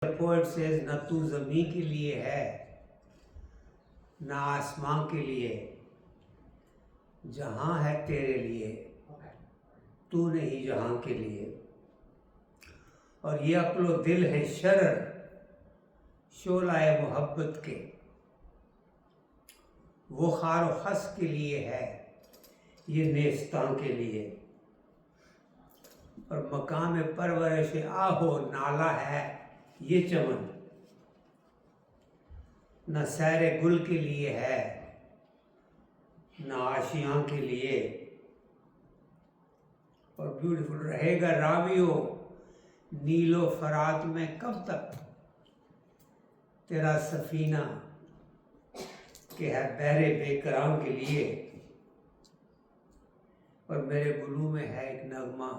The poet says, نہ تو زمیں کے لیے ہے نہ آسماں کے لیے، جہاں ہے تیرے لیے تو نہیں جہاں کے لیے. اور یہ عقل و دل ہے شرر شعلہ محبت کے، وہ خار و خس کے لیے ہے یہ نیستاں کے لیے. اور مقام پرورش آہو نالا ہے یہ چمن، نہ سیر گل کے لیے ہے نہ آشیاں کے لیے. اور بیوٹیفل رہے گا راویو نیل و فرات میں کب تک تیرا سفینہ کہ ہے بحر بے کرام کے لیے. اور میرے گلو میں ہے ایک نغمہ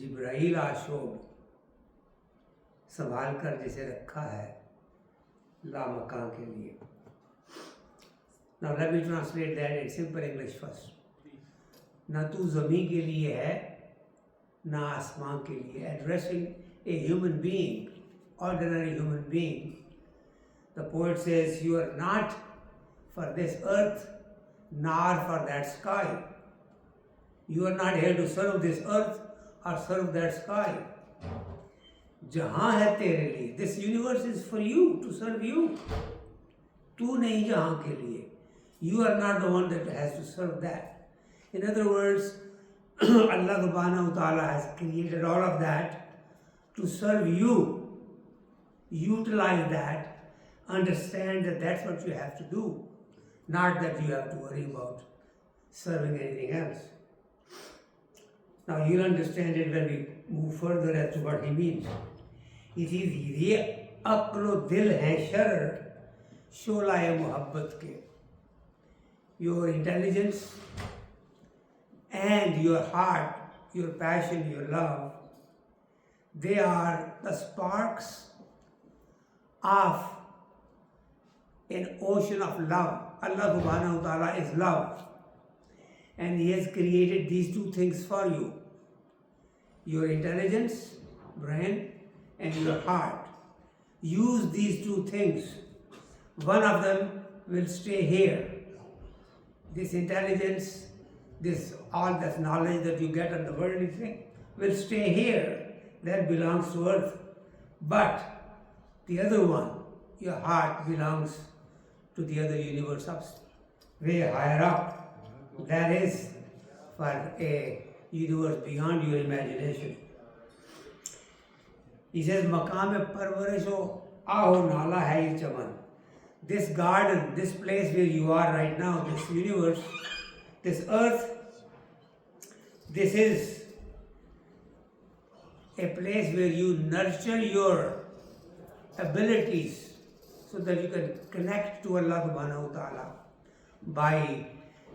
جبرائیل آشوب سنبھال کر جسے رکھا ہے لامکاں کے لیے. Now let me translate that in simple English first. نہ تو زمیں کے لیے ہے نہ آسمان کے لیے. Addressing a human being, ordinary human being, the poet says, you are not for this earth nor for that sky. You are not here to serve this earth or serve that sky. جہاں ہے تیرے لیے, this universe is for you, to serve you. تو نہیں جہاں کے لیے. You are not the one that has to serve that. In other words, Allah subhanahu wa ta'ala has created all of that to serve you. Utilize that, understand that that's what you have to do, not that you have to worry about serving anything else. Now you'll understand it when we move further as to what he means. It is یہ عقل و دل ہے شرر شعلہ محبت کے. Your intelligence and your heart, your passion, your love, they are the sparks of an ocean of love. Allah subhanahu wa ta'ala is love, and He has created these two things for you. Your intelligence, brain, and your heart. Use these two things. One of them will stay here. This intelligence, all this knowledge that you get on the worldly thing will stay here. That belongs to earth. But the other one, your heart, belongs to the other universe way higher up. That is for a universe beyond your imagination. He says, مقام پرورش و آہو نالا ہے یہ چمن. This garden, this place where you are right now, this universe, this earth, this is a place where you nurture your abilities so that you can connect to Allah subhanahu wa ta'ala by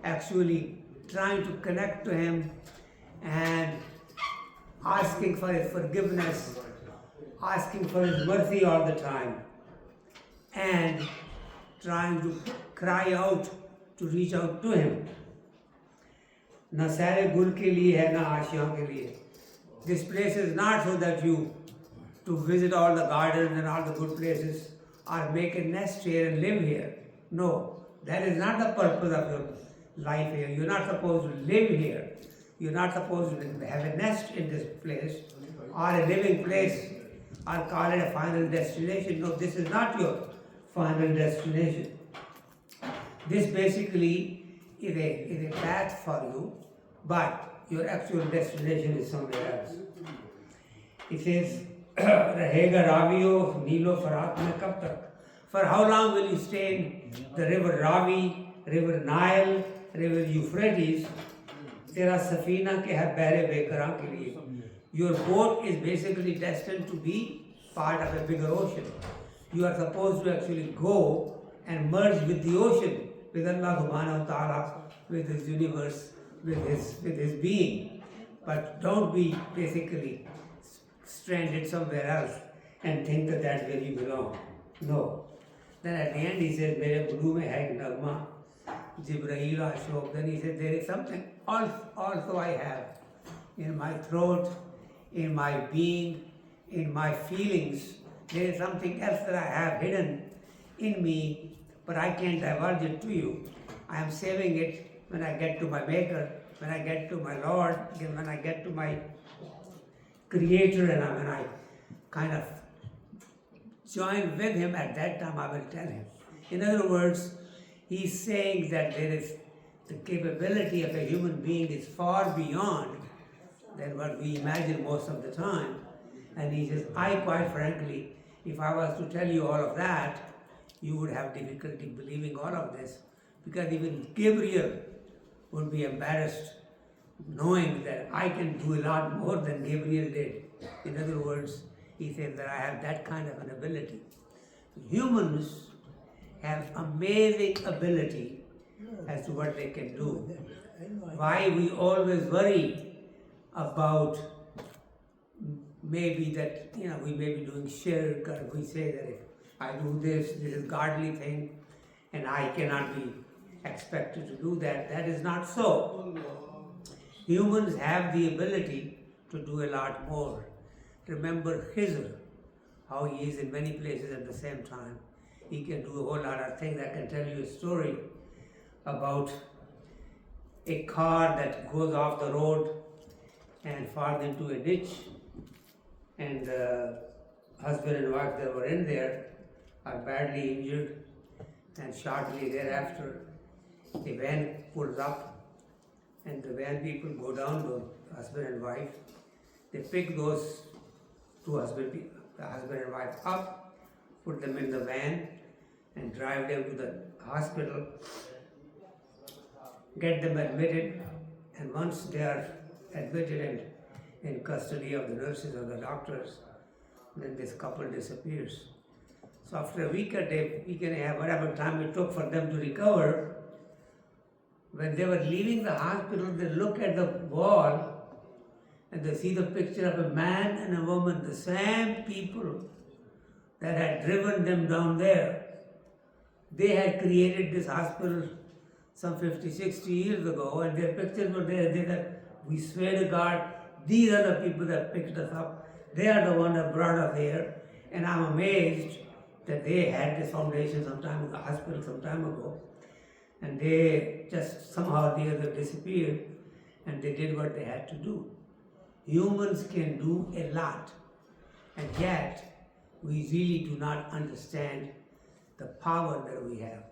actually trying to connect to Him and asking for His forgiveness, asking for His mercy all the time, and trying to cry out, to reach out to Him. نہ سیر گل کے لیے ہے نہ آشیاں کے لیے. This place is not so that you to visit all the gardens and all the good places or make a nest here and live here. No, that is not the purpose of your life here. You're not supposed to live here. You're not supposed to have a nest in this place or a living place or call it a final destination. No, this is not your final destination. This basically is a path for you, but your actual destination is somewhere else. It says, رہے گا راویو نیل و فرات میں کب تک. For how long will you stay in the river Ravi, river Nile, river Euphrates? تیرا سفینہ کے ہے بحر بے کراں کے لیے. Your boat is basically destined to be part of a bigger ocean. You are supposed to actually go and merge with the ocean, with Allah subhanahu wa ta'ala, with His universe, with his being. But don't be basically stranded somewhere else and think that that's where you belong. No. Then at the end he says, mere gulu mein hai ek nagma Jibreel Ashok. Then he said, there is something also I have in my throat, in my being, in my feelings, there is something else that I have hidden in me, but I can't divulge it to you. I am saving it when I get to my Maker, when I get to my Lord, when I get to my Creator, and when I kind of join with Him, at that time I will tell Him. In other words, He's saying that there is the capability of a human being is far beyond than what we imagine most of the time. And He says, I quite frankly, if I was to tell you all of that, you would have difficulty believing all of this, because even Gabriel would be embarrassed knowing that I can do a lot more than Gabriel did. In other words, He says that I have that kind of an ability. Humans have amazing ability as to what they can do. Why we always worry about maybe that, we may be doing shirk, or we say that if I do this is godly thing, and I cannot be expected to do that. That is not so. Humans have the ability to do a lot more. Remember Khizr, how he is in many places at the same time. He can do a whole lot of things. I can tell you a story about a car that goes off the road and falls into a ditch, and husband and wife that were in there are badly injured, and shortly thereafter a van pulls up, and the van people go down, the husband and wife. They pick those two the husband and wife up, put them in the van, and drive them to the hospital, get them admitted, and once they are admitted and in custody of the nurses or the doctors, then this couple disappears. So after a week and a half, whatever time it took for them to recover, when they were leaving the hospital, they look at the wall and they see the picture of a man and a woman, the same people that had driven them down there. They had created this hospital some 50, 60 years ago, and their pictures were there. They said, we swear to God, these are the people that picked us up. They are the ones that brought us here. And I'm amazed that they had this foundation sometime in the hospital some time ago. And they just somehow or the other disappeared, and they did what they had to do. Humans can do a lot, and yet we really do not understand the power that we have.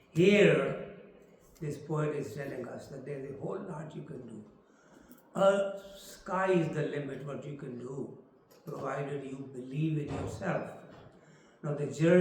Here, this poet is telling us that there is a whole lot you can do. Sky is the limit what you can do, provided you believe in yourself. Now the journey